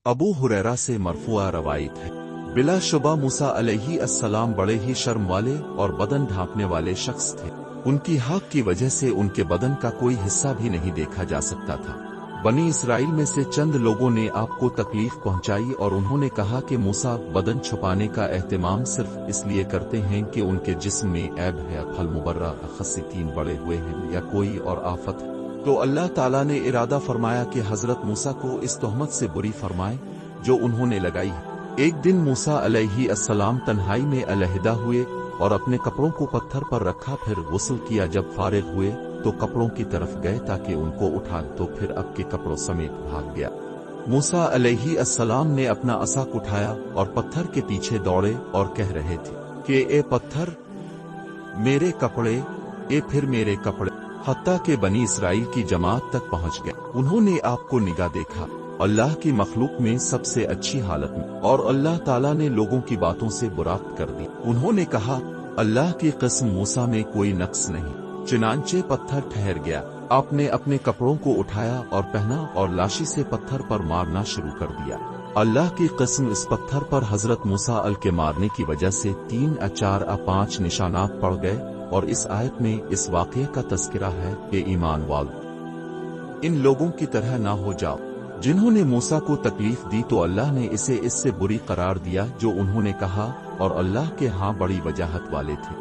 अबू हुरैरा से मरफूआ रवायत है, बिला शुबा मूसा अलैहि अस्सलाम बड़े ही शर्म वाले और बदन ढांपने वाले शख्स थे। उनकी हाक की वजह से उनके बदन का कोई हिस्सा भी नहीं देखा जा सकता था। बनी इसराइल में से चंद लोगों ने आपको तकलीफ पहुंचाई और उन्होंने कहा कि मूसा बदन छुपाने का एहतमाम सिर्फ इसलिए करते हैं कि उनके जिस्म में ऐब है, फल मुबर्रा खस्सीतीन बड़े हुए हैं या कोई और आफत है। तो अल्लाह ताला ने इरादा फरमाया कि हजरत मूसा को इस तोहमत से बुरी फरमाए जो उन्होंने लगाई है। एक दिन मूसा अलैहि अस्सलाम तन्हाई में अलहदा हुए और अपने कपड़ों को पत्थर पर रखा, फिर गुस्ल किया। जब फारिग हुए तो कपड़ों की तरफ गए ताकि उनको उठा, तो फिर अब के कपड़ों समेत भाग गया। मूसा अलैहि अस्सलाम ने अपना असाक उठाया और पत्थर के पीछे दौड़े और कह रहे थे कि ए पत्थर मेरे कपड़े, ए फिर मेरे कपड़े, हत्ता के बनी इसराइल की जमात तक पहुंच गए। उन्होंने आपको निगाह देखा अल्लाह की मखलूक में सबसे अच्छी हालत में, और अल्लाह ताला ने लोगों की बातों से बुरात कर दी। उन्होंने कहा अल्लाह की कसम मूसा में कोई नक्स नहीं। चुनांचे पत्थर ठहर गया। आपने अपने कपड़ों को उठाया और पहना और लाशी से पत्थर पर मारना शुरू कर दिया। अल्लाह की कसम इस पत्थर पर हजरत मूसा अल के मारने की वजह से 3 या 4 या 5 निशानात पड़ गए। और इस आयत में इस वाक़ये का तज़किरा है कि ईमान वालों, इन लोगों की तरह ना हो जाओ जिन्होंने मूसा को तकलीफ दी, तो अल्लाह ने इसे इससे बुरी करार दिया जो उन्होंने कहा, और अल्लाह के हां बड़ी वजाहत वाले थे।